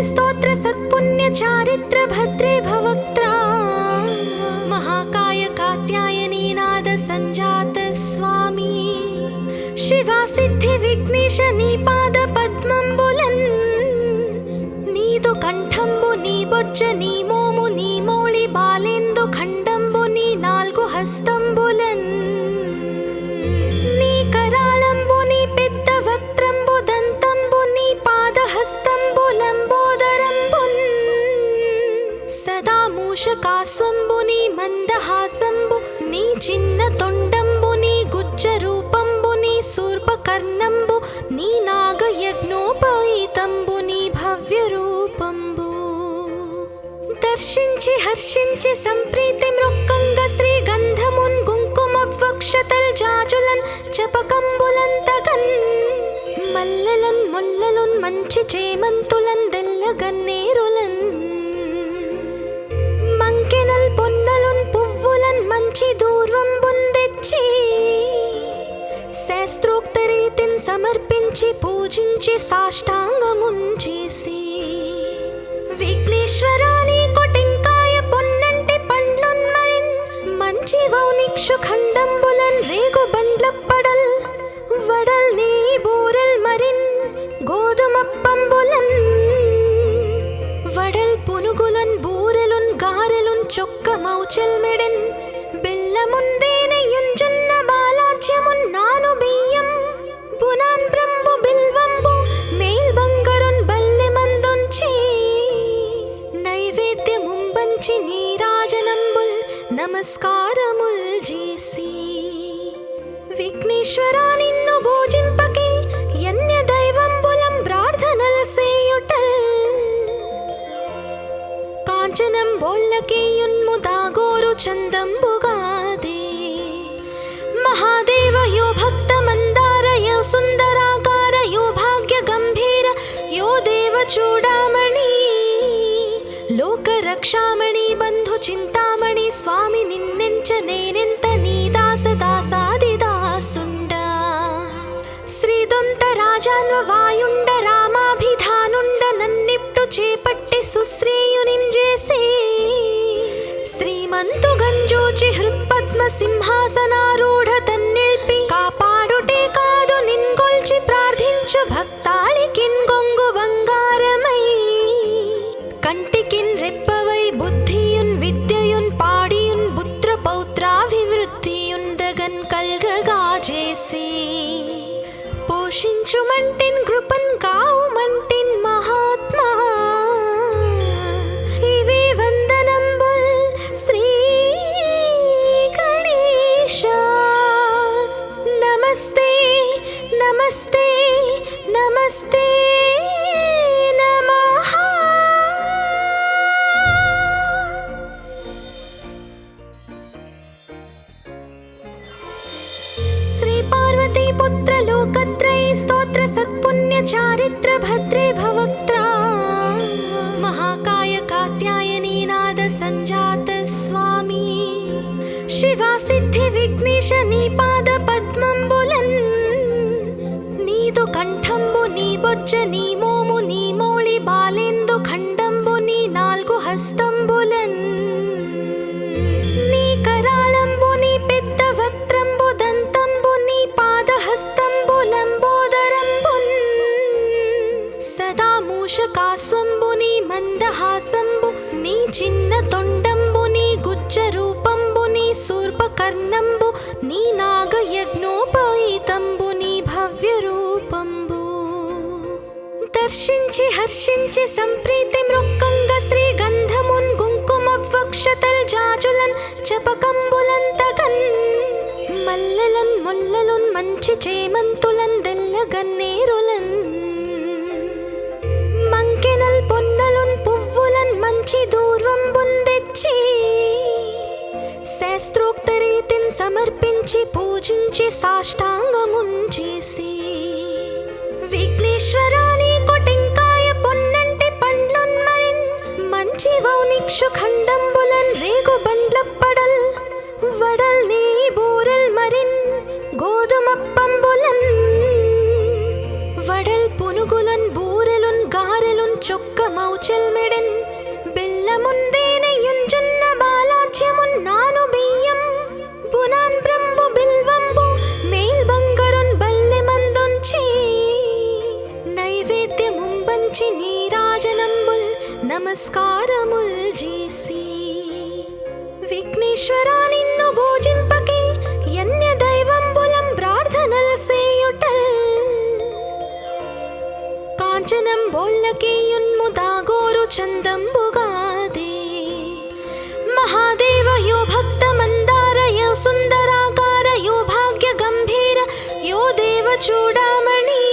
स्तोत्र सत्पुण्य चारित्र भद्रे भवक्त्रा महाकाय कात्यायनी नाद संजात स्वामी शिवा सिद्धि विघ्नेश नी पाद पद्मंबुलन् नीदु कंठंबु नी बొజ్జ నీ మోము నీ మౌళి బాలేందు ఖండంబు నీ నాలుగు హస్తంబులన్ నీ కరాళంబు నీ పెద్ద వక్త్రంబు దంతంబు నీ పాదహస్తంబులంబోదరంబున్ సదా మూషకాస్వంబు నీ మందహాసంబు నీ చిన్న తొండంబు నీ గుజ్జ రూపంబు నీ శూర్పకర్ణంబు నీ నాగయజ్ఞోపవీతంబు నీ భవ్య రూపంబు దర్శించి హర్షించి సంప్రీతి మృక్కంగ శ్రీగంధమున్ కుంకుమవక్షతల్ జాజులన్ చపకంబులంతగన్ మల్లెలన్ ముల్లలున్ మంచి చేమంతులన్ దెల్లగన్నేరులన్ మంకెనల్ పొన్నలున్ పువ్వులన్ మంచి దూర్వంబున్ తెచ్చి శాస్త్రోక్త రీతిన్ సమర్పించి పూజించి సాష్టాంగమున్ చేసి విఘ్నేశ్వరాని కొటెంకాయ పొన్నంటి పండ్లున్ మరిన్ మంచి వౌనిక్షు ఖండంబులన్ రేగు బండ్లప్పడల్ వడల్ నీ బూరెల్ మరిన్ గోధుమప్పంబులన్ వడల్ పునుగులన్ బూరెలున్ గారెలున్ చొక్క మౌచెల్ మెడెన్ బెల్లముందేనెయ్యున్ జొన్న బాలాజ్యమున్ నాను బియ్యం బునాన్ బ్రంబు బిల్వంబు మేల్ బంగరున్ బల్లె మందుంచి నైవేద్యముంబంచి నీరాజనంబుల్ నమస్కారముల్ చేసి విఘ్నేశ్వరా నిన్ను భోజింపకి యన్య దైవంబులం ప్రార్థనల్ సేయుటల్ కాంచనం బోళ్ళకేయున్ము దాగోరు చందంబుగాదే మహాదేవ యో భక్త మందార యో సుందరాకార యో భాగ్య గంభీర యో దేవ చూడామణి లోక రక్షామణి బంధు చింతామణి స్వామి నిన్నెంచ నేనెంత నీ దాస దాసాది దాసుండ శ్రీదొంత రాజాన్వ వాయుండ రామాభిధానుండ నన్నిప్టు చేపట్టి సుశ్రీయునిం చేసి శ్రీమంతు గంజోచి హృత్పద్మ సింహాసనారూఢ తన్నిల్పి కాపాడుటే కాదు నిన్గొల్చి ప్రార్థించు భక్తాళికిన్ గొంగు బంగారమై కంటికిన్ రెప్పవై బుద్ధియున్ విద్యయున్ పాడియున్ పుత్ర పౌత్రాభివృద్ధియున్ దగన్ కల్గగా చేసి పోషించుమంటిన్ కృపన్ కావుమంటిన్ మహాత్మా ఇవే వందనంబుల్ శ్రీ గణేశ నమస్తే నమస్తే నమస్తే నమః श्री पार्वती पुत्र लोकत्रय स्तोत्र सत्पुण्य चारित्र भद्रे भवक्त्रा महाकाय कात्यायनी नाद संजात स्वामी शिवा सिद्धि विघ्नेश नी पाद पद्मंबुलन् नीदु कंठंबु नी बొజ్జ నీ మోము నీ మౌళి బాలేందు ఖండంబు నీ నాలుగు హస్తంబులన్ నీ కరాళంబు నీ పెద్ద వక్త్రంబు దంతంబు నీ పాదహస్తంబులంబోదరంబున్ సదా మూషకాస్వంబు నీ మందహాసంబు నీ చిన్న తొండంబు నీ గుజ్జ రూపంబు నీ శూర్పకర్ణంబు నీ నాగయజ్ఞోపవీతంబు నీ భవ్య రూపంబు దర్శించి హర్షించి సంప్రీతి మృక్కంగ శ్రీగంధమున్ కుంకుమవక్షతల్ జాజులన్ చపకంబులంతగన్ మల్లెలన్ ముల్లలున్ మంచి చేమంతులన్ దెల్లగన్నేరులన్ మంకెనల్ పొన్నలున్ పువ్వులన్ మంచి దూర్వంబున్ తెచ్చి శాస్త్రోక్త రీతిన్ సమర్పించి పూజించి సాష్టాంగమున్ చేసి విఘ్నేశ్వరాని కొటెంకాయ పొన్నంటి పండ్లున్ మరిన్ మంచి వౌనిక్షు ఖండంబులన్ రేగు బండ్లప్పడల్ వడల్ నీ బూరెల్ మరిన్ గోధుమప్పంబులన్ వడల్ పునుగులన్ బూరెలున్ గారెలున్ చొక్క మౌచెల్ నమస్కారముల్ చేసి విఘ్నేశ్వరా నిన్ను పూజింపకే యన్య దైవంబులం ప్రార్థనల్ సేయుటల్ కాంచనం బోళ్ళకే యున్ముదాగోరు చందంబుగాదే మహాదేవ యో భక్త మందార యో సుందరాకార యో భాగ్య గంభీర యో దేవ చూడామణి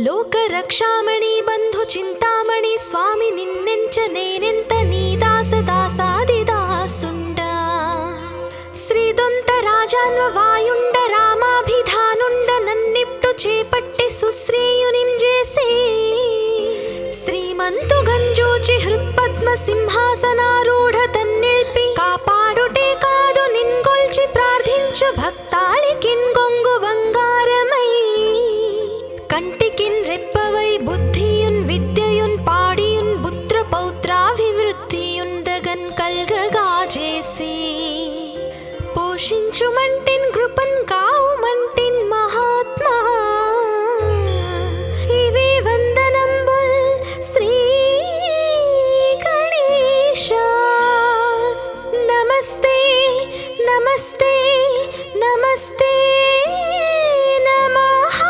లోక రక్షామణి బంధు చింతామణి స్వామి నిన్నెంచ నేనెంత నీ దాస దాసాది దాసుండ శ్రీదొంత రాజాన్వ వాయుండ రామాభిధానుండ నన్నిప్టు చేపట్టి సుశ్రీయునిం చేసి శ్రీమంతు గంజోచి హృత్పద్మ సింహాసనారూఢ తన్నిల్పి కాపాడుటే కాదు నిన్గొల్చి ప్రార్థించు భక్తాళికిన్ గొంగు బంగారమై కంటికిన్ రెప్పవై బుద్ధియున్ విద్యయున్ పాడియున్ పుత్ర పౌత్రాభివృద్ధియున్ దగన్ కల్గగా చేసి పోషించుమంటిన్ కృపన్ కావుమంటిన్ మహాత్మా ఇవే వందనంబుల్ శ్రీ గణేశ నమస్తే నమస్తే నమస్తే నమః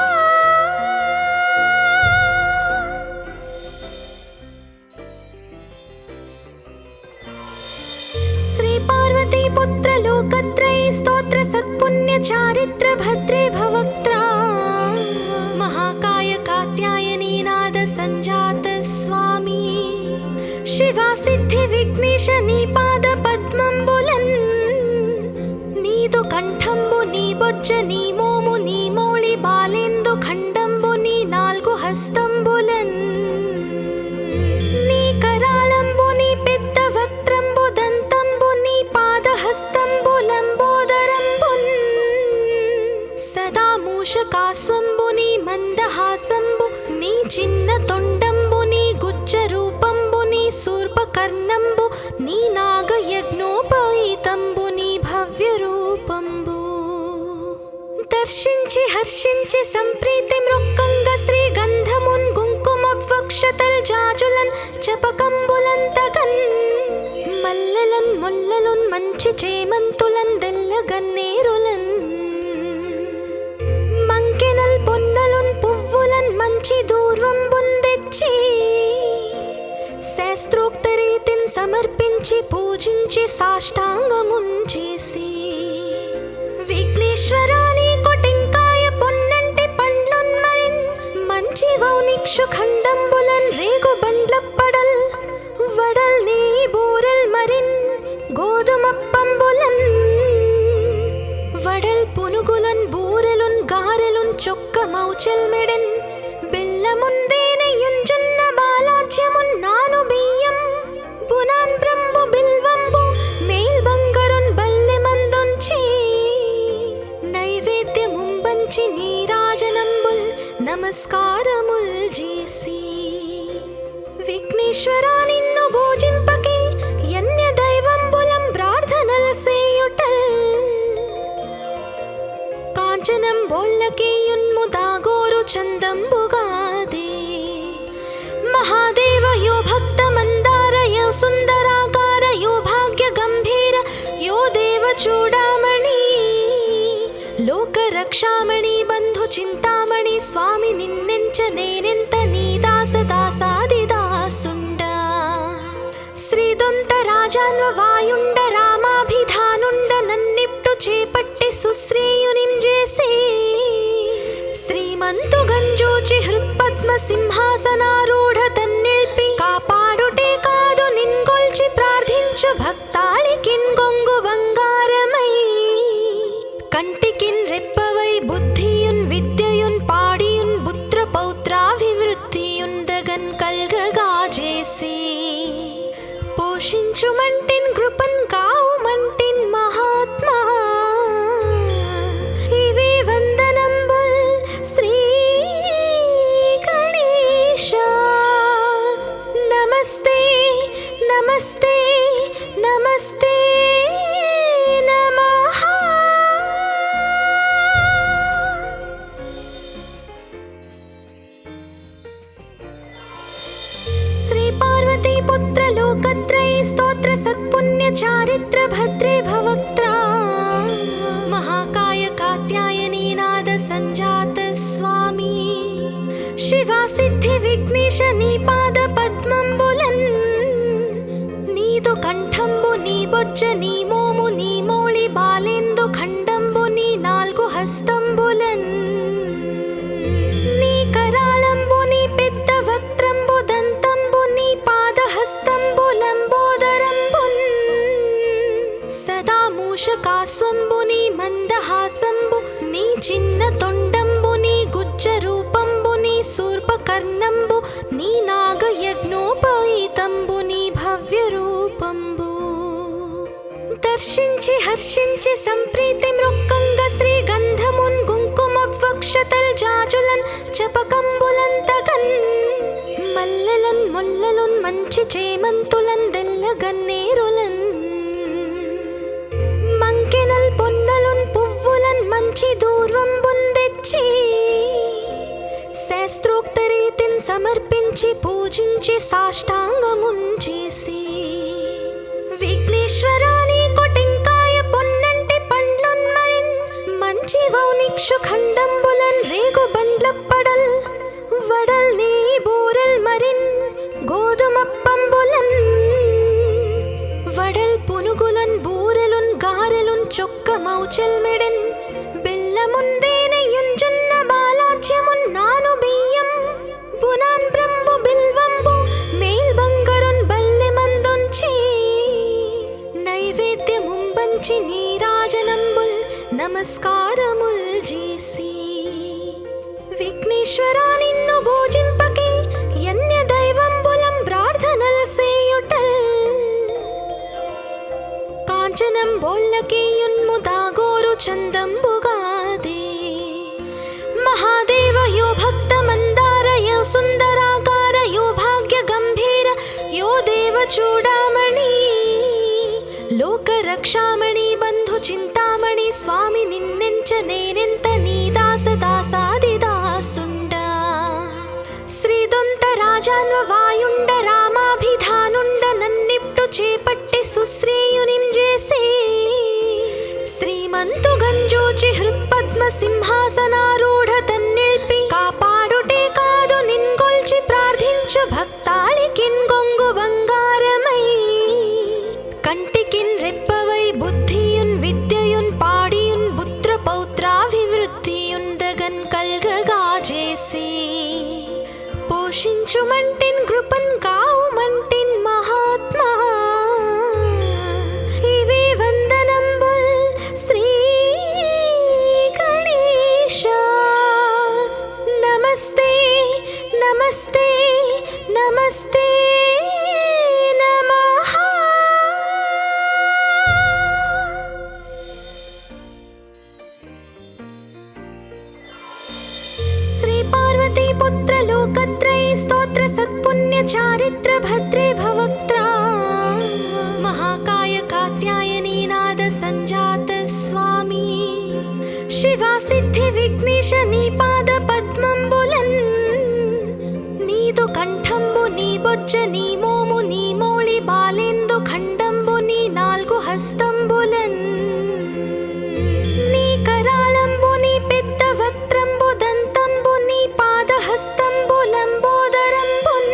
శ్రీ పార్వతీ పుత్ర లోకత్రయ స్తోత్ర సత్పుణ్య చారిత్ర భద్రే భవక్త్రా మహాకాయ కాత్యాయనీ నాద సంజాత స్వామి శివా సిద్ధి విఘ్నేశ నీ పాద పద్మంబులన్ నీదు కంఠంబు నీ బొజ్జ నీ మోము నీ మౌళి బాలేందు ఖండంబు నీ నాల్గు హస్తంబులన్ నీ కరాళంబు నీ పెద్ద వక్త్రంబు దంతంబు నీ పాదహస్తంబు లంబోదరంబున్ సదా మూషకాస్వంబు నీ మందహాసంబు నీ చిన్న తొండంబు నీ గుజ్జ రూపంబు నీ శూర్పకర్ణంబు నీ నాగయజ్ఞోపవీతంబు నీ భవ్య రూపంబు దర్శించి హర్షించి సంప్రీతి మృక్కంగ శ్రీ గంధమున్ కుంకుమవక్షతల్ జాజులన్ చపకంబులన్ తగన్ మల్లెలన్ ముల్లలున్ మంచి చేమంతులన్ దెల్ల గన్నేరులన్ మంకెనల్ పొన్నలున్ పువ్వులన్ మంచి దూర్వంబున్ తెచ్చి శాస్త్రోక్త రీతిన్ సమర్పించి పూజించి సాష్టాంగమున్ చేసి విఘ్నేశ్వరా నీకు టెంకాయ పొన్నంటి పండ్లున్ మరిన్ మంచి వౌనిక్షు ఖండంబులన్ రేగు బండ్లప్పడల్ వడల్ నీ బూరెల్ మరిన్ గోధుమప్పంబులన్ వడల్ పునుగులన్ బూరెలున్ గారెలున్ చొక్క మౌచెల్ మెడెన్ బెల్లముందేనయున్ జొన్న బాలాజ్యమున్ నాను బియ్యం బునాన్ బ్రంబు బిల్వంబు మేల్ బంగరున్ బల్లె మందొంచి నైవేద్యముంబంచి నీరాజనంబుల్ నమస్కారముల్ చేసి విఘ్నేశ్వరా నిన్ను పూజింపకే యన్య దైవంబులం ప్రార్థనల్ సేయుటల్ కాంచనం బోళ్ళకే యున్ముదాగోరు చందంబుగాదే మహాదేవ యో భక్త మందార యో సుందరాకార యో భాగ్య గంభీర యో దేవ చూడామణి లోక రక్షామణి బంధు చింతామణి స్వామి నిన్నెంచ నేనెంత నీ దాస దాసాది దాసుండ శ్రీదొంత రాజాన్వ వాయుండ రామాభిధానుండ నన్నిప్టు చేపట్టి సుశ్రీయునిం చేసి శ్రీమంతు గంజోచి హృత్పద్మ సింహాసనారూఢ తన్నిల్పి కాపాడుటే కాదు నిన్గొల్చి ప్రార్థించు భక్తాళికిన్ గొంగు బంగారమై కంటికిన్ రెప్పవై బుద్ధియున్ విద్యయున్ పాడియున్ పుత్ర పౌత్రాభివృద్ధియున్ దగన్ కల్గగా చేసి పోషించుమంటిన్ కృపన్ కావుమంటిన్ మహాత్మా ఇవే వందనంబుల్ శ్రీ గణేశ నమస్తే నమస్తే నమస్తే నమః శ్రీ పార్వతీ पुत्र लोकत्रये स्तोत्र सत्पुण्य चारित्र भद्रे भवक्त्रा महाकाय कात्यायनी नाद संजात स्वामी शिवा सिद्धि विघ्नेश नी पाद पद्मंबुलन् नीदु कंठंबु नी बొజ్జ నీ మోము నీ మౌళి బాలేందు ఖండంబు నీ నాలుగు హస్తంబులన్ నీ కరాళంబు నీ పెద్ద వక్త్రంబు దంతంబు నీ పాదహస్తంబు లంబోదరంబున్ సదా మూషకాస్వంబు నీ మందహాసంబు నీ చిన్న తొండంబు నీ గుజ్జ రూపంబు నీ శూర్పకర్ణంబు నీ నాగయజ్ఞోపవీతంబు నీ భవ్య రూపంబు దర్శించి హర్షించి సంప్రీతి మృక్కంగ శ్రీగంధమున్ కుంకుమవక్షతల్ జాజులన్ చపకంబులంతగన్ మల్లెలన్ ముల్లలున్ మంచి చేమంతులన్ దెల్లగన్నేరులన్ మంకెనల్ పొన్నలున్ పువ్వులన్ మంచి దూర్వంబున్ తెచ్చి శాస్త్రోక్త రీతిన్ సమర్పించి పూజించి సాష్టాంగమున్ చేసి విఘ్నేశ్వరాని కొటింకాయ పొన్నంటి పండ్లున్ మరిన్ మంచి వౌనిక్షు ఖండంబులన్ రేగు బండ్లప్పడల్ వడల్ నీ బూరెల్ మరిన్ గోధుమప్పంబులన్ వడల్ పునుగులన్ బూరెలున్ గారెలున్ చొక్క మౌచెల్ మెడెన్ బెల్లముందేనెయ్యున్ జొన్న బాలాజ్యమున్ నాను బియ్యం బునాన్ బ్రంబు బిల్వంబు మేల్ బంగరున్ బల్లె మందుంచి నైవేద్యముంబంచి నీరాజనంబుల్ నమస్కారముల్ చేసి విఘ్నేశ్వరా నిన్ను భోజింపకే యన్య దైవంబులం ప్రార్థనల్ సేయుటల్ కాంచనం బోళ్ళకేయున్ముదాగోరు చందంబుగాదే మహాదేవ యో భక్త మందార యో సుందరాకార యో భాగ్య గంభీర యో దేవ చూడామణి లోక రక్షామణి బంధు చింతామణి స్వామి నిన్నెంచ నేనెంత నీ దాస దాసాది దాసుండ శ్రీదొంత రాజాన్వ వాయుండ రామాభిధానుండ నన్నిప్టు చేపట్టి సుశ్రేయునిం చేసి శ్రీమంతు గంజోచి హృత్పద్మ సింహాసనారూఢ తన్నిల్పి కాపాడుటే కాదు నిన్గొల్చి ప్రార్థించు భక్తాళికిన్ గొంగు బంగారమై కంటికిన్ రెప్పవై బుద్ధియున్ విద్యయున్ పాడియున్ పుత్ర పౌత్రాభివృద్ధియున్ దగన్ కల్గగా చేసి పోషించుమంటిన్ కృపన్ కావుమంటిన్ మహాత్మా ఇవే వందనంబుల్ శ్రీ గణేశ నమస్తే నమస్తే నమస్తే నమః శ్రీ పార్వతీ పుత్ర లోకత్రये స్తోత్ర సత్పుణ్య చారిత్ర భద్రే భవక్త్రా महाकाय कात्यायनी नाद संजात स्वामी शिवा सिद्धि विघ्नेश नी पाद पद्मंबुलन् नीदु कंठंबु नी बొజ్జ నీ మోము నీ మౌళి బాలేందు ఖండంబు నీ నాలుగు హస్తంబులన్ నీ కరాళంబు నీ పెద్ద వక్త్రంబు దంతంబు నీ పాదహస్తంబు లంబోదరంబున్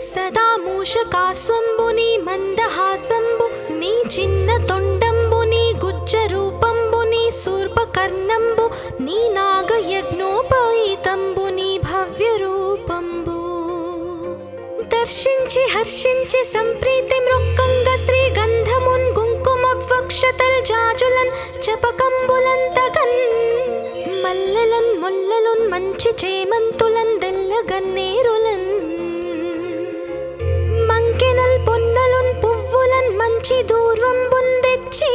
సదా మూషకాస్వంబు నీ మందహాసంబు నీ చిన్న తొండంబు నీ గుజ్జ రూపంబు నీ శూర్పకర్ణంబు నీ నాగయజ్ఞోపవీతంబు నీ భవ్య రూపంబు దర్శించి హర్షించి సంప్రీతి మృక్కంగ శ్రీగంధమున్ కుంకుమవక్షతల్ జాజులన్ చపకంబులంతగన్ మల్లెలన్ ముల్లలున్ మంచి చేమంతులన్ దెల్లగన్నేరులన్ మంకెనల్ పొన్నలున్ పువ్వులన్ మంచి దూర్వంబున్ తెచ్చి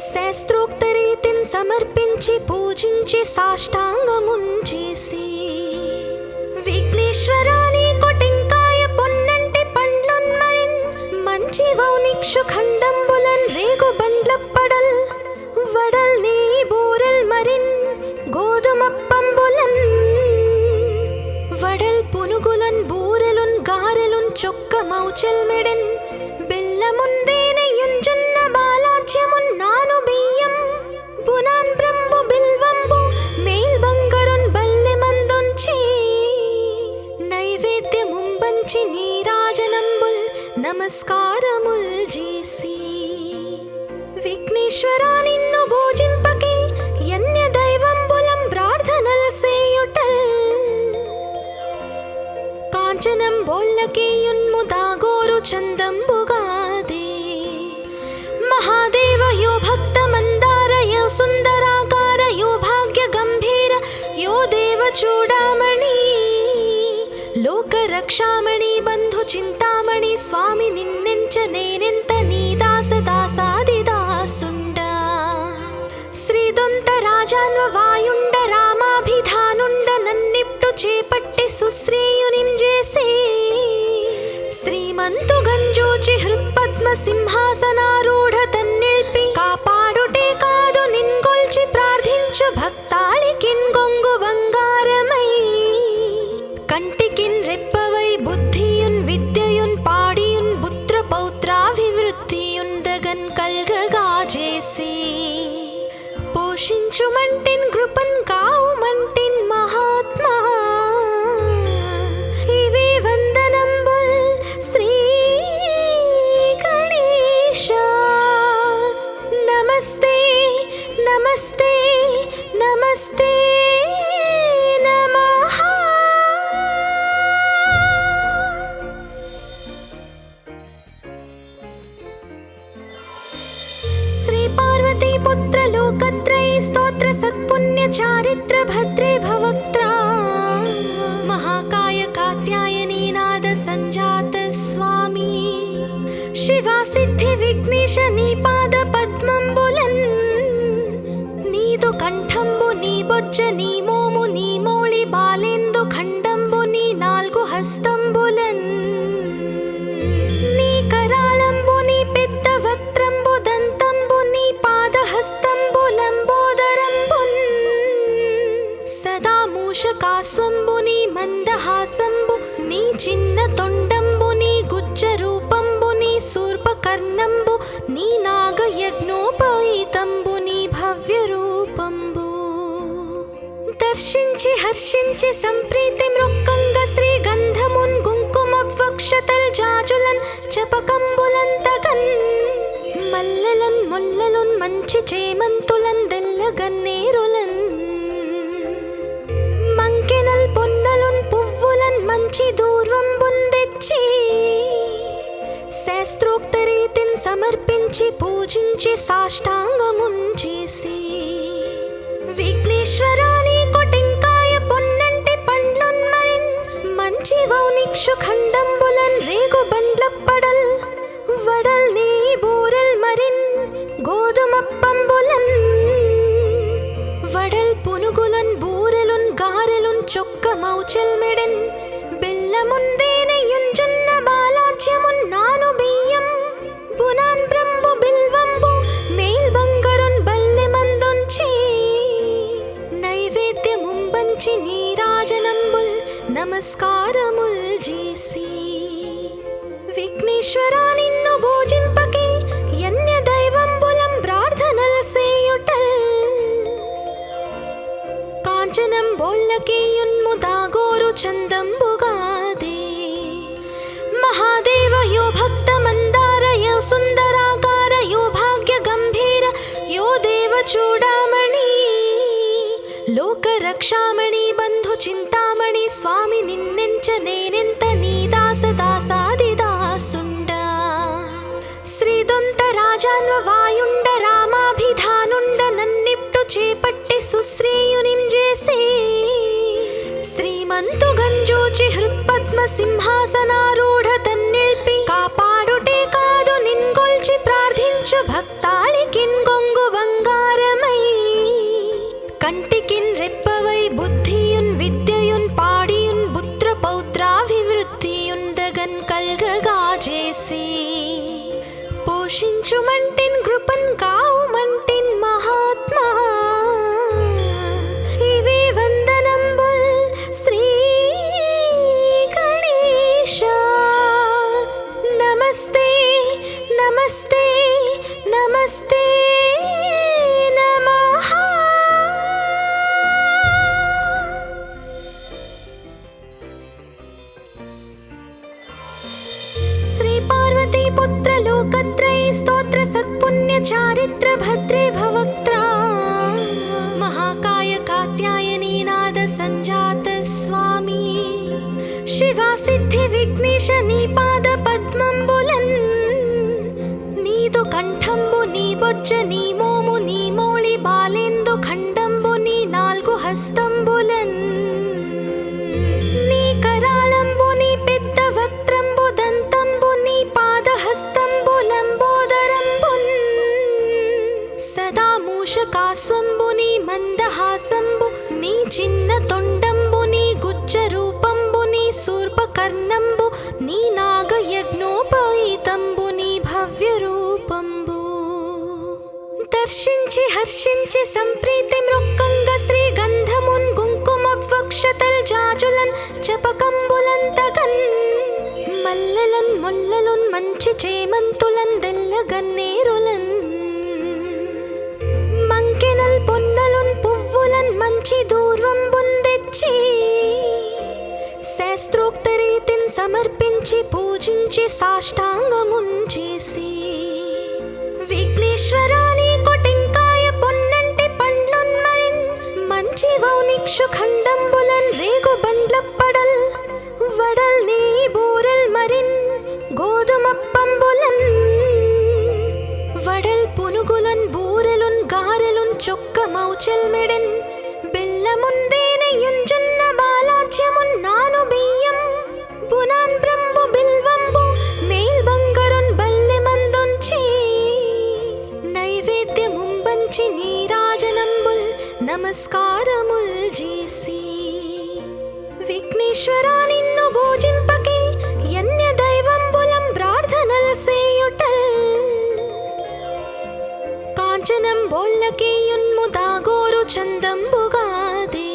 శాస్త్రోక్త రీతిన్ సమర్పించి పూజించి సాష్టాంగమున్ చేసి విఘ్నేశ్వరాని కొటింకాయ పొన్నంటి పండ్లున్ మరిన్ మంచి వౌనిక్షు ఖండంబులన్ రేగు బండ్లప్పడల్ వడల్ నీ బూరెల్ మరిన్ గోధుమప్పంబులన్ వడల్ పునుగులన్ బూరెలున్ చొక్కమౌచెల్మెడెన్ బెల్లముందేనెయుంజున్న బాలాజ్యమున్నాను బియ్యం బునాన్ బ్రంబు బిల్వంబు మేల్ బంగరున్ బల్లె మందొంచి నైవేద్యముంబంచి నీరాజనంబుల్ నమస్కారముల్ చేసి విఘ్నేశ్వరా నిన్ను భోజింపకే యన్య దైవంబులం ప్రార్థనల సేయుటల్ కాంచనం బోల్లకేయున్ముదాగోరు చందంబుగాదే మహాదేవ యో భక్త మందార యో సుందరాకార యో భాగ్య గంభీర యో దేవ చూడామణి లోక రక్షామణి బంధు చింతామణి స్వామి నిన్నెంచ నేనెంత నీ దాస దాసాదిదాసుండ శ్రీదొంత రాజాన్వ వాయుండ రామాభిధానుండ నన్నిప్టు చేపట్టి సుశ్రీయునింజేసి శ్రీమంతు గంజోచి హృత్పద్మ సింహాసనారూఢ తన్నిల్పి కాపాడుటే కాదు నిన్గొల్చి ప్రార్థించు భక్తాళికిన్ గొంగు బంగారమై కంటికిన్ రెప్పవై బుద్ధియున్ విద్యయున్ పాడియున్ పుత్ర పౌత్రాభివృద్ధియున్ దగన్ కల్గగా చేసి పోషించుమంటిన్ కృపన్ కావుమంటిన్ మహాత్మా ఇవి వందనంబుల్ శ్రీ గణేశ నమస్తే నమస్తే నమస్తే నమః శ్రీ పార్వతీ పుత్ర లోకత్రయీ స్తోత్ర సత్పుణ్య చారిత్ర భద్రే భవక్త్రా మహాకాయ కాత్యాయనీ నాద సంజాత స్వామి శివా సిద్ధి విఘ్నేశ నీ పాద పద్మంబులన్ నీదు కంఠంబు నీ బొజ్జ నీ మోము నీ మోళి బాలేందు ఖండంబు నీ నాల్గు హస్తంబులన్ నీ కరాళంబు నీ పెద్ద వక్త్రంబు దంతంబు నీ పాదహస్తంబు లంబోదరంబున్ సదా మూషకాస్వంబు నీ మందహాసంబు నీ చిన్న తొండంబు నీ గుజ్జ రూపంబు నీ శూర్పకర్ణంబు నీ నాగయజ్ఞోపవీతంబు నీ భవ్య రూపంబు దర్శించి హర్షించి సంప్రీతి మృక్కంగ శ్రీ గంధమున్ కుంకుమ వక్షతల్ జాజులన్ చపకంబులంతగన్ మల్లెలన్ ముల్లలున్ మంచి చేమంతులన్ దెల్లగన్నేరులన్ మంకెనల్ పొన్నలున్ పువ్వులన్ మంచి దూర్వంబున్ తెచ్చి శాస్త్రోక్త రీతిన్ సమర్పించి పూజించి సాష్టాంగమున్ చేసి విఘ్నేశ్వరా నీకు టెంకాయ పొన్నంటి పండ్లున్ మరిన్ మంచి వౌనిక్షు ఖండంబులన్ రేగు బండ్లప్పడల్ వడల్ నీ బూరల్ మరిన్ గోధుమప్పంబులన్ వడల్ పునుగులన్ బూరెలున్ గారెలున్ చొక్కమౌచెల్మెడెన్ బెల్లముందేనెయుంజున్న బాలాజ్యమున్నాను బియ్యం బునాన్ బ్రంబు బిల్వంబు మేల్ బంగరున్ బల్లె మందొంచి నైవేద్యముంబంచి నీరాజనంబుల్ నమస్కారముల్ చేసి విఘ్నేశ్వరా నిన్ను భోజింపకే యన్య దైవంబులం ప్రార్థనల సేయుటల్ కాంచనం బోల్లకేయున్ముదాగోరు చందంబుగాదే మహాదేవ యో భక్త మందార యో సుందరాకార యో భాగ్య గంభీర యో దేవ చూడామణి లోక రక్షామణి బంధు చింతామణి స్వామి నిన్నెంచ నేనెంత నీ దాస దాసాదిదాసుండ శ్రీదొంత రాజాన్వ వాయుండ రామాభిధానుండ నన్నిప్టు చేపట్టి సుశ్రీయునింజేసి శ్రీమంతు గంజోచి హృత్పద్మ సింహాసనారూఢ తన్నిల్పి కాపాడుటే కాదు నిన్గొల్చి ప్రార్థించు భక్తాళికిన్ గొంగు బంగారమై కంటికిన్ రెప్పవై బుద్ధియున్ విద్యయున్ పాడియున్ పుత్ర పౌత్రాభివృద్ధియున్ దగన్ కల్గగా చేసి పోషించుమంటిన్ కృపన్ కావుమంటిన్ మహాత్మా ఇవి వందనంబుల్ శ్రీ గణేశ पार्वती पुत्र लोकत्रये स्तोत्र सत्पुण्य चारित्र भद्रे भवक्त्रा महाकाय कात्यायनी नाद संजात स्वामी शिवा सिद्धि विघ्नेश नी पाद पद्मंबुलन् नीदु कंठंबु नी बొజ్జ నీ మోము నీ మోళి బాలేందు ఖండంబు నీ నాలుగు హస్తంబులన్ నీ కరాళంబు నీ పెద్ద వక్త్రంబు దంతంబు నీ పాదహస్తంబులంబోదరంబున్ సదా మూషకాస్వంబు నీ మందహాసంబు నీ చిన్న తొండంబు నీ గుజ్జ రూపంబు నీ శూర్పకర్ణంబు నీ నాగయజ్ఞోపవీతంబు నీ భవ్య రూపంబు దర్శించి హర్షించి సంప్రీతి మృక్కంగ శ్రీగంధమున్ కుంకుమవక్షతల్ జాజులన్ చపకంబులంతగన్ మల్లెలన్ ముల్లలున్ మంచి చేమంతులన్ దెల్లగన్నేరులన్ మంకెనల్ పొన్నలున్ పువ్వులన్ మంచి దూర్వంబున్ తెచ్చి శాస్త్రోక్త రీతిన్ సమర్పించి పూజించి సాష్టాంగమున్ చేసి విఘ్నేశ్వరాని కొటెంకాయ పొన్నంటి పండ్లున్ మరిన్ మంచి వౌనిక్షు ఖండంబులన్ రేగు బండ్లప్పడల్ వడల్ నీ బూరెల్ మరిన్ గోధుమప్పంబులన్ వడల్ పునుగులన్ బూరెలున్ గారెలున్ చొక్క మౌచెల్ మెడెన్ బెల్లముందేనెయ్యున్ జొన్న బాలాజ్యమున్ నాను బియ్యం బునాన్ బ్రంబు బిల్వంబు మేల్ బంగరున్ బల్లె మందుంచి నైవేద్యముంబంచి నీరాజనంబుల్ నమస్కారముల్ చేసి విఘ్నేశ్వరా నిన్ను పూజింపకే యన్య దైవంబులం ప్రార్థనల్ సేయుటల్ కాంచనం బోళ్ళకేయున్ము దాగోరు చందంబుగాదే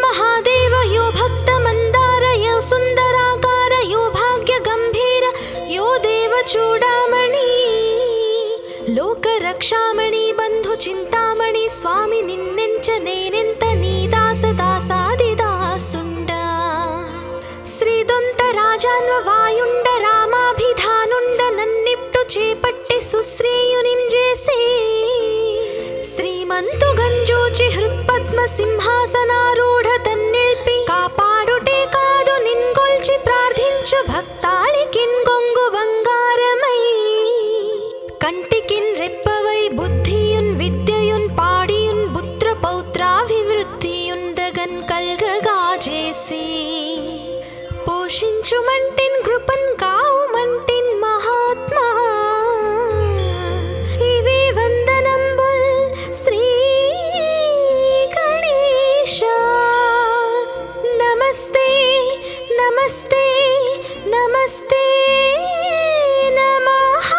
మహాదేవ యో భక్త మందార యో సుందరాకార యో భాగ్య గంభీర యో దేవ చూడామణి లోక రక్షామణి బంధు చింతామణి స్వామి నిన్నెంచ నేనెంత నీ దాస దాసాది దాసుండ శ్రీదొంత రాజాన్వ వాయుండ రామాభిధానుండ నన్నిప్టు చేపట్టి సుశ్రేయునిం చేసి శ్రీమంతు గంజోచి హృత్పద్మ సింహాసనారూఢ తన్నిల్పి కాపాడుటే కాదు నిన్గొల్చి ప్రార్థించు భక్తాళికిన్ గొంగు బంగారమై కంటికిన్ రెప్పవై బుద్ధియున్ విద్యయున్ పాడియున్ పుత్ర పౌత్రాభివృద్ధియున్ దగన్ కల్గగా చేసి పోషించుమంటిన్ కృపన్ కావుమంటిన్ మహాత్మా ఇవే వందనంబుల్ శ్రీ గణేశ నమస్తే నమస్తే నమస్తే నమః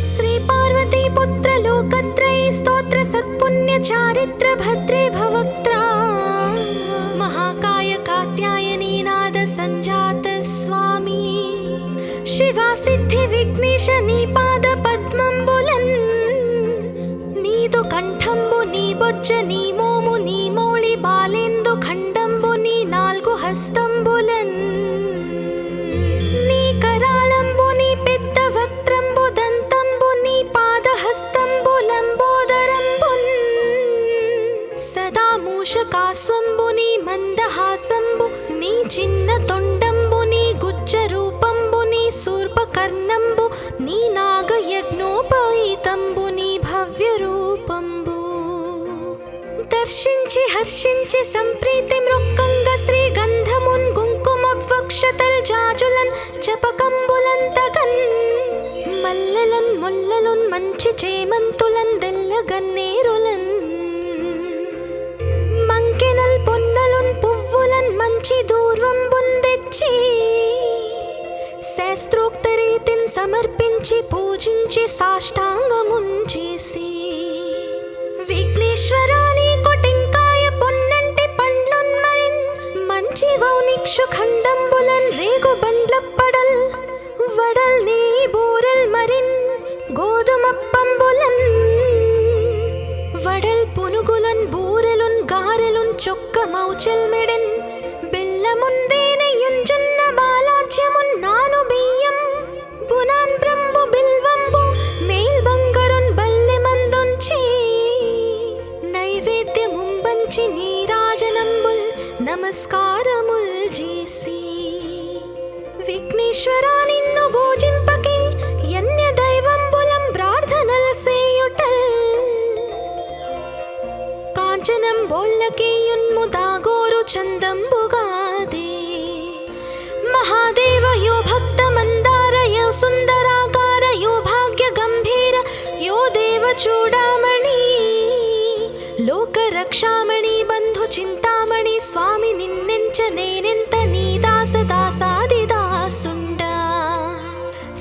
శ్రీ పార్వతీ పుత్ర లోకత్రये స్తోత్ర సత్పుణ్య చారిత్ర భద్రే భవక్త్రా महाकाय कात्यायनी नाद संजात स्वामी शिवा सिद्धि विघ्नेश नी पाद पद्मंबुलन् नीदु कंठंबु नी बొజ్జ నీ మోము నీ మోళి బాలేందు ఖండంబు నీ నాలుగు హస్తంబులన్ నీ కరాళంబు నీ పెద్ద వక్త్రంబు దంతంబు నీ పాదహస్తంబులంబోదరంబున్ సదా మూషకాస్వంబు నీ మందహాసంబు నీ చిన్న తొండంబు నీ గుజ్జ రూపంబు నీ శూర్పకర్ణంబు నీ నాగయజ్ఞోపవీతంబు నీ భవ్య రూపంబు దర్శించి హర్షించి సంప్రీతి మృక్కంగ శ్రీగంధమున్ కుంకుమవక్షతల్ జాజులన్ చపకంబులంతగన్ మల్లెలన్ ముల్లలున్ మంచి చేమంతులన్ దెల్లగన్నేరులన్ మంకెనల్ పొన్నలున్ పువ్వులన్ మంచి దూర్వంబున్ తెచ్చి శాస్త్రోక్త రీతిన్ సమర్పించి పూజించి సాష్టాంగమున్ చేసి విఘ్నేశ్వరాని కొటెంకాయ పొన్నంటి పండ్లున్ మరిన్ మంచి వౌనిక్షు ఖండంబులన్ రేగు బండ్లప్పడల్ వడల్ నీ బూరెల్ మరిన్ గోధుమప్పంబులన్ వడల్ పునుగులన్ బూ మౌచెల్మెడెన్ బెల్లముందేనయుంజున్న బాలాజ్యమున్ నాను బియ్యం బునాన్ బ్రంబు బిల్వంబు మేల్ బంగరున్ బల్లె మందుంచి నైవేద్యముంబంచి నీరాజనంబుల్ నమస్కారముల్ చేసి విఘ్నేశ్వరా నిన్ను భోజింపకే యన్య దైవంబులం ప్రార్థనల్ సేయుటల్ కాంచనం బోళ్ళకేయున్ముదాగోరు చందంబుగాదే మహాదేవ యో భక్త మందార యో సుందరాకార యో భాగ్య గంభీర యో దేవ చూడామణి లోక రక్షామణి బంధు చింతామణి స్వామి నిన్నెంచ నేనెంత నీ దాస దాసాది దాసుండ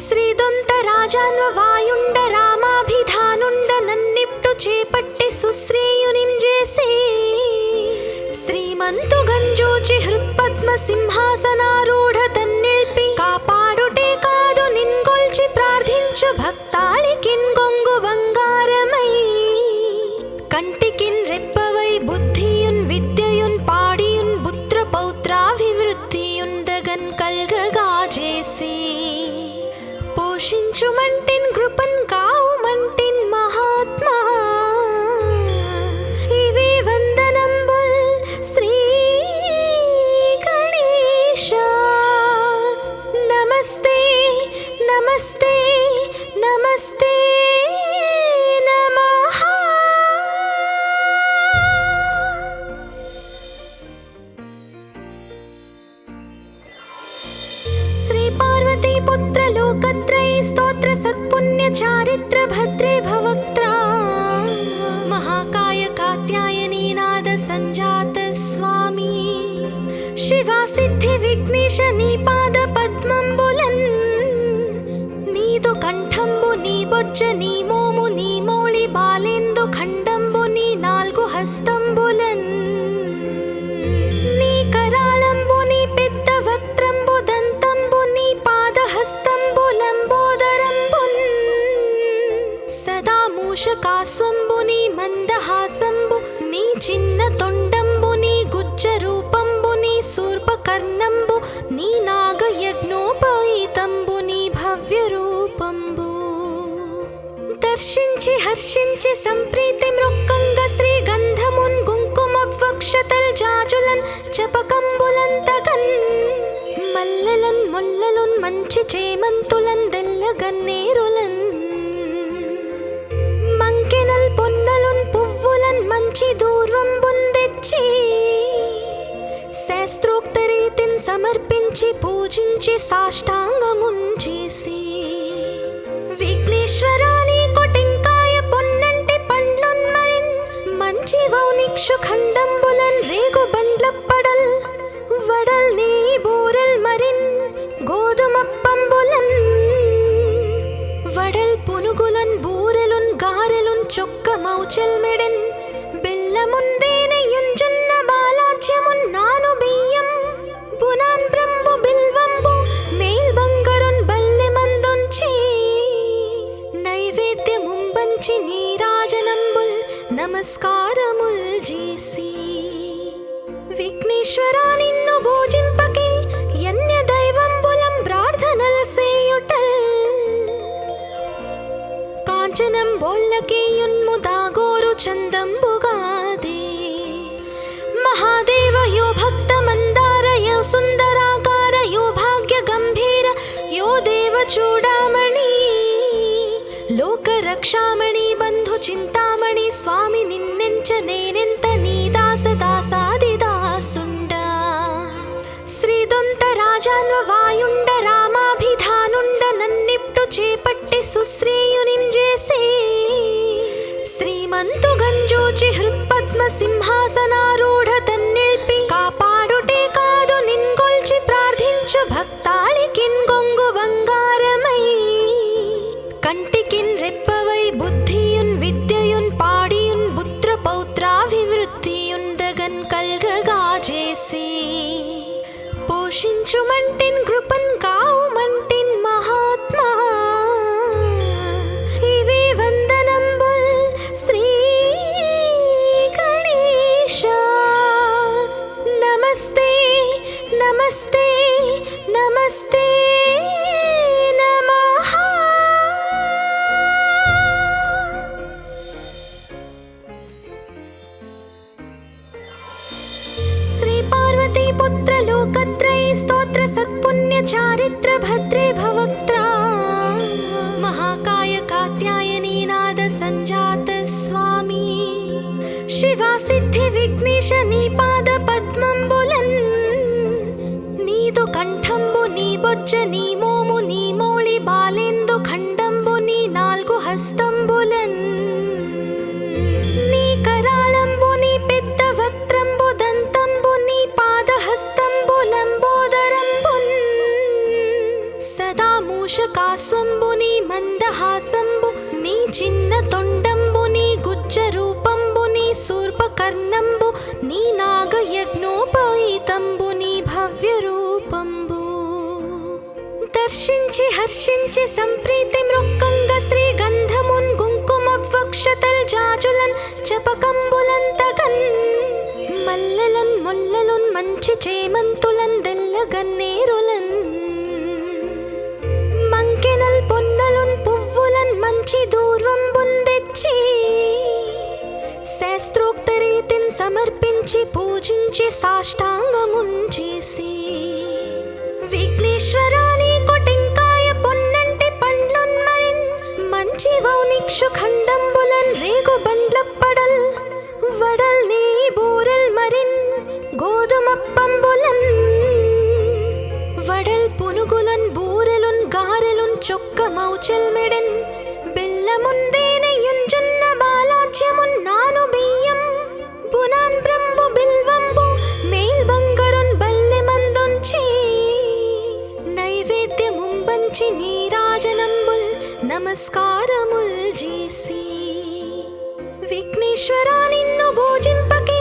శ్రీదొంత రాజాన్వ వాయుండ రామాభిధానుండ నన్నిప్టు చేపట్టి సుశ్రేయునిం చేసి శ్రీమంతు గంజూచి హృత్పద్మ సింహాసనారూఢ తన్నిల్పి కాపాడుటే కాదు నిన్గొల్చి ప్రార్థించు భక్తాళికిన్ గొంగు బంగారమై కంటికిన్ రెప్పవై బుద్ధియున్ విద్యయున్ పాడియున్ పుత్ర పౌత్రాభివృద్ధియున్ దగన్ కల్గగా చేసి పోషించుమంటిన్ కృపన్ కావుమంటిన్ మహాత్మా ఇవే వందనంబుల్ శ్రీ గణేశ నమస్తే నమస్తే నమస్తే నమః. శ్రీ పార్వతీ పుత్ర లోకత్రయ స్తోత్ర సత్పుణ్య చారిత్ర భద్రే భవక్త్రా మహాకాయ కాత్యాయనీ నాద సంజాత స్వామి శివా సిద్ధి విఘ్నేశ నీ పాద పద్మంబులన్ నీదు కంఠంబు నీ బొజ్జ నీ మోము నీ మౌళి బాలేందు ఖండంబు నీ నాల్గు హస్తంబులన్ నీ కరాళంబు నీ పెద్ద వక్త్రంబు దంతంబు నీ పాదహస్తంబు లంబోదరంబున్ సదా మూషకాస్వంబు నీ మందహాసంబు నీ చిన్న తొండంబు నీ గుజ్జ రూపంబు నీ శూర్పకర్ణంబు నీ నాగయజ్ఞోపవీతంబు నీ భవ్య రూపంబు దర్శించి హర్షించి సంప్రీతి మృక్కంగ శ్రీ గంధమున్ కుంకుమవక్షతల్ జాజులన్ చపకంబులంతగన్ మల్లెలన్ ముల్లలున్ మంచి చేమంతులన్ దెల్లగన్నేరులన్ మంకెనల్ పొన్నలున్ పువ్వులన్ మంచి దూర్వంబున్ తెచ్చి శాస్త్రోక్త రీతిన్ సమర్పించి పూజించి సాష్టాంగమున్ చేసి విఘ్నేశ్వరా నీకు టెంకాయ పొన్నంటి పండ్లున్ మరిన్ మంచి వౌనిక్షు ఖండంబులన్ రేగు బండ్లప్పడల్ వడల్ నీ బూరెల్ మరిన్ గోధుమప్పంబులన్ వడల్ పునుగులన్ బూరెలున్ గారెలున్ చొక్క మౌచెల్మెడెన్ బెల్లముందేనయుంజున్న బాలాజ్యమున్ నాను బియ్యం బునాన్ బ్రంబు బిల్వంబు మేల్ బంగరున్ బల్లె మందుంచి నైవేద్యముంబంచి నీరాజనంబుల్ నమస్కారముల్ చేసి విఘ్నేశ్వరా నిన్ను భోజింపకే యన్య దైవంబులం ప్రార్థనల్ సేయుటల్ కాంచనం బోళ్ళకేయున్ముదాగోరు చందంబుగాదే మహాదేవ యో భక్త మందార యో సుందరాకార యో భాగ్య గంభీర యో దేవ చూడామణి లోక రక్షామణి బంధు చింతామణి స్వామి నిన్నెంచ నేనెంత నీ దాస దాసాది దాసుండ శ్రీదొంత రాజాన్వ వాయుండ రామాభిధానుండ నన్నిప్టు చేపట్టి సుశ్రేయునిం చేసి శ్రీమంతు గంజూచి హృత్పద్మ సింహాసనారూఢ తన్నిల్పి కాపాడుటే కాదు నిన్గొల్చి ప్రార్థించు భక్తాళికిన్ గొంగు బంగారమై కంటికిన్ రెప్పవై బుద్ధియున్ విద్యయున్ పాడియున్ పుత్ర పౌత్రాభివృద్ధియున్ దగన్ కల్గగా చేసి పోషించుమంటిన్ కృపన్ కావుమంటిన్ మహాత్మా ఇవే వందనంబుల్ శ్రీ గణేశ श्री पार्वती पुत्र लोकत्रयी स्तोत्र सत्पुण्य चारित्र भद्रे भवक्त्रा महाकाय कात्यायनी नाद संजात स्वामी शिवा सिद्धि विघ्नेश नी पाद पद्मंबुलन नीदु कंठंबु नी बొజ్జ నీ మోము నీ మౌళి బాలేందు ఖండంబు నీ నాలుగు హస్తంబులన్ నీ కరాళంబు నీ పెద్ద వక్త్రంబు దంతంబు నీ పాదహస్తంబులంబోదరంబున్ సదా మూషకాస్వంబు నీ మందహాసంబు నీ చిన్న తొండంబు నీ గుజ్జ రూపంబు నీ శూర్పకర్ణంబు నీ నాగయజ్ఞోపవీతంబు నీ భవ్య రూపంబు దర్శించి హర్షించి సంప్రీతి మృక్కంగ శ్రీగంధమున్ కుంకుమవక్షతల్ జాజులన్ చపకంబులంతగన్ మల్లెలన్ మొల్లలున్ మంచి చేమంతులన్ దెల్లగన్నేరులన్ మంకెనల్ పొన్నలున్ పువ్వులన్ మంచి దూర్వంబున్ తెచ్చి శాస్త్రోక్త రీతిని సమర్పించి పూజించి సాష్టాంగమున్ చేసి విఘ్నేశ్వరా నీకు టెంకాయ పొన్నంటి పండ్లున్ మరిన్ మంచి వౌనిక్షు ఖండంబులన్ రేగు బండ్లప్పడల్ వడల్ నీ బూరెల్ మరిన్ గోధుమప్పంబులన్ వడల్ పునుగులన్ బూరెలున్ గారెలున్ చొక్క మౌచల్ మెడన్ బెల్లముందేనెయ్యున్ జొన్న బాలాజ్యమున్ నాను బియ్యం బునాన్ బ్రంబు బిల్వంబు మేల్ బంగరున్ బల్లె మందుంచి నైవేద్యముంబంచి నీరాజనంబుల్ నమస్కారముల్ చేసి విఘ్నేశ్వరా నిన్ను భోజింపకి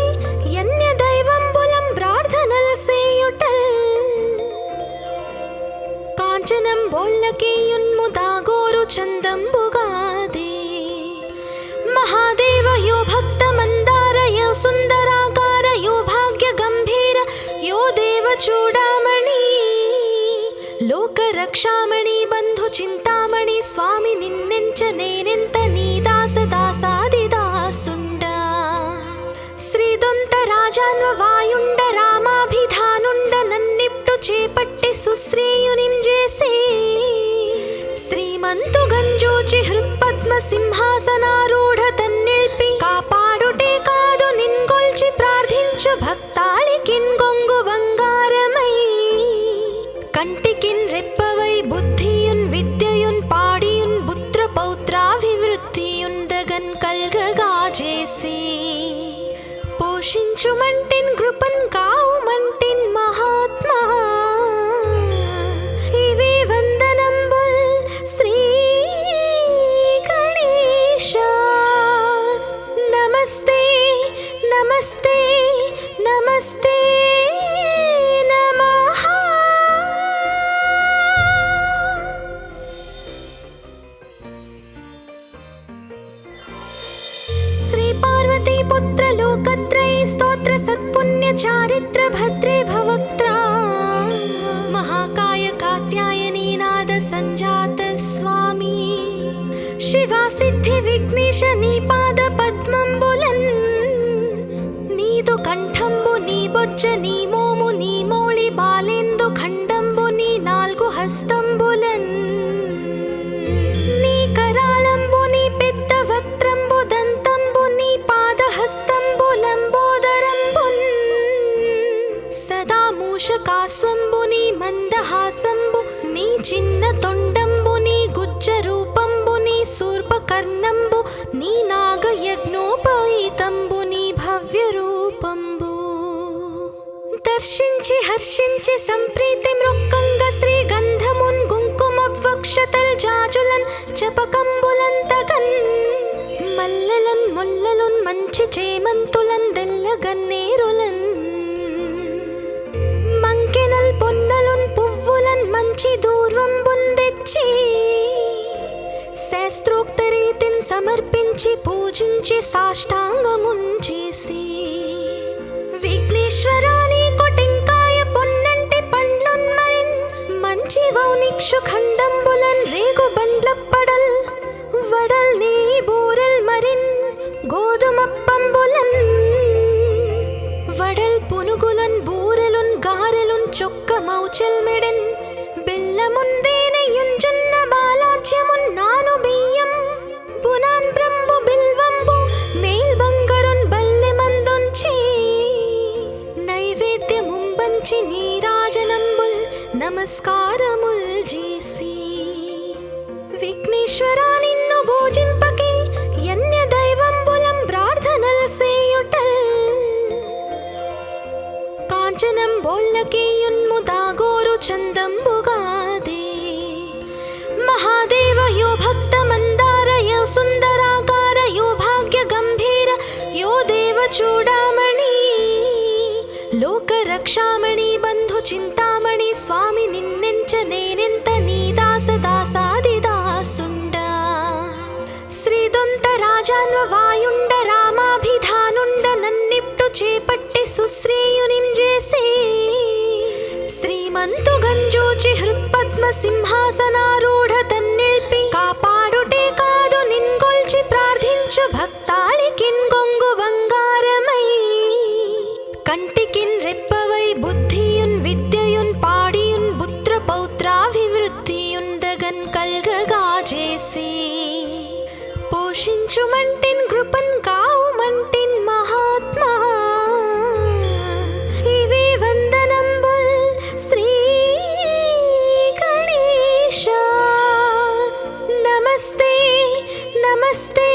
యన్య దైవంబులం ప్రార్థనల సేయుటల్ కాంచనం బోల్లకేయున్ముదాగోరు చందంబుగాదే మహాదేవ యో భక్త మందార యో సుందరాకార యో భాగ్య గంభీర యో దేవ చూడామణి లోక రక్షామణి బంధు చింతామణి స్వామి నిన్నెంచ నేనెంత నీ దాస దాసాది దాసుండ శ్రీదొంత రాజాన్వ వాయుండ రామాభిధానుండ నన్నిప్టు చేపట్టి సుశ్రేయునింజేసి శ్రీమంతు గంజోచి హృత్పద్మ సింహాసనారూఢ తన్నిల్పి కాపాడుటే కాదు నిన్గొల్చి ప్రార్థించు భక్తాళికిన్ గొంగు బంగారమై కంటికిన్ రెప్పవై బుద్ధియున్ విద్యయున్ పాడియున్ పుత్ర పౌత్రాభివృద్ధియున్ దగన్ కల్గగా చేసి పోషించుమంటిన్ కృపన్ కావుమంటిన్ మహాత్మా ఇవే వందనంబుల్ శ్రీ గణేశ నమస్తే నమస్తే నమస్తే నమః श्री पार्वती पुत्र लोकत्रयी स्तोत्र सत्पुण्य चारित्र भद्रे भवक्त्रा महाकाय कात्यायनी नाद संजात स्वामी शिवा सिद्धि विघ्नेश नी पाद पद्मंबुलन नीदु कंठंबु नी बొజ్జ నీ మోము నీ మౌళి బాలేందు ఖండంబు నీ నాలుగు హస్తంబులన్ నీ కరాళంబు నీ పెద్ద వక్త్రంబు దంతంబు నీ పాదహస్తంబులంబోదరంబున్ సదా మూషకాస్వంబు నీ మందహాసంబు నీ చిన్న తొండంబు నీ గుజ్జ రూపంబు నీ శూర్పకర్ణంబు నీ నాగయజ్ఞోపవీతంబు నీ భవ్య రూపంబు దర్శించి హర్షించి సంప్రీతి మృక్కంగ శ్రీగంధమున్ కుంకుమవక్షతల్ జాజులన్ చపకంబులంతగన్ మల్లెలన్ మొల్లలున్ మంచి చేమంతులన్ దెల్లగన్నేరులన్ మంకెనల్ పొన్నలున్ పువ్వులన్ మంచి దూర్వంబున్ తెచ్చి శాస్త్రోక్త రీతిని సమర్పించి పూజించి సాష్టాంగమున్ చేసి విఘ్నేశ్వరా నీకు టెంకాయ పొన్నంటి పండ్లున్ మరిన్ మంచి వౌనిక్షు ఖండంబులన్ రేగు బండ్లప్పడల్ వడల్ నీ బూరెల్ మరిన్ గోధుమప్పంబులన్ వడల్ పును పునుగులున్ బూరెలున్ గారెలున్ చొక్క మౌచెల్మెడెన్ బెల్లముందేనెయ్యున్ జొన్న బాలాజ్యమున్ నాను బియ్యం పునాన్ బ్రంబు బిల్వంబు మేల్ బంగరున్ బల్లె మందొంచి నైవేద్యముంబంచి నీరాజనంబుల్ నమస్కారముల్ చేసి విఘ్నేశ్వరా నిన్ను భోజింపకే యన్య దైవంబులం ప్రార్థనల్ సేయుటల్ కాంచనం బోల్లకేయున్ము దాగోరు చందంబుగాదే మహాదేవ యో భక్త మందార యో సుందరాకార యో భాగ్య గంభీర యో దేవ చూడామణి లోక రక్షామణి బంధు చింతామణి స్వామి నిన్నెంచ నేనెంత నీ దాస దాసాదిదాసుండ శ్రీదొంత రాజాన్వ వాయుండ రామాభిధానుండ నన్నిప్టు చేపట్టి సుశ్రీయునిం చేసి శ్రీమంతు గంజోచి హృత్పద్మ సింహాసనారూఢ తన్నిల్పి కాపాడుటే కాదు నిన్గొల్చి ప్రార్థించు భక్తాళికిన్ గొంగు బంగారమై కంటికిన్ రెప్పవై బుద్ధియున్ విద్యయున్ పాడియున్ పుత్ర పౌత్రాభివృద్ధియున్ దగన్ కల్గగా చేసి పోషించుమంటిన్ కృపన్ కావుమంటిన్ మహాత్మా ఇవే వందనంబుల్ శ్రీ గణేశ నమస్తే నమస్తే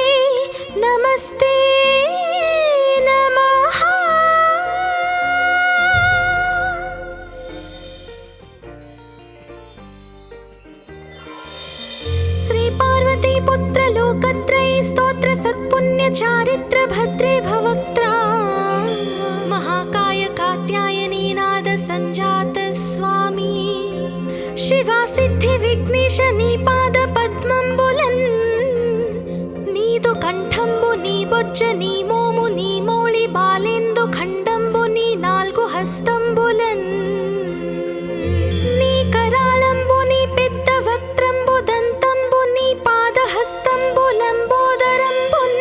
నమస్తే నమః శ్రీ పార్వతీ పుత్ర లోకత్రయ స్తోత్ర సత్పుణ్య చారిత్ర భద్రే భవక్త్రా మహాకాయ కాత్యాయనీ నాద సంజాత స్వామి శివా సిద్ధి విఘ్నేశ నీ పాద పద్మంబులన్ నీదు కంఠంబు నీ బొజ్జ నీ మోము నీ మౌళి బాలేందు ఖండంబు నీ నాల్గు హస్తంబులన్ నీ కరాళంబు నీ పెద్ద వక్త్రంబు దంతంబు నీ పాదహస్తంబు లంబోదరంబున్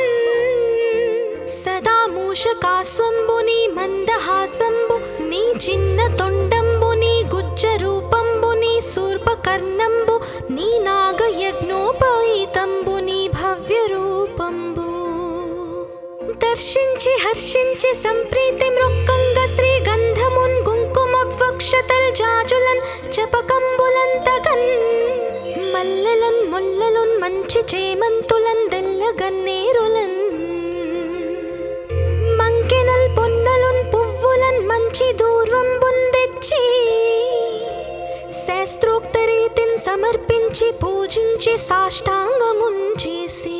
సదా మూషకాస్వంబు నీ మందహాసంబు నీ చిన్న తొండంబు నీ గుజ్జ రూపంబు నీ శూర్పకర్ణంబు నీ నాగయజ్ఞోపవీతంబు నీ భవ్య రూపంబు దర్శించి హర్షించి సంప్రీతి మృక్కంగ శ్రీ గంధమున్ కుంకుమ వక్షతల్ జాజులన్ చపకంబులంతగన్ మల్లెలన్ ముల్లలున్ మంచి చేమంతులన్ దెల్లగన్నేరులన్ మంకెనల్ పొన్నలున్ పువ్వులన్ మంచి దూర్వంబున్ తెచ్చి శాస్త్రోక్త రీతిన్ సమర్పించి పూజించి సాష్టాంగమున్ చేసి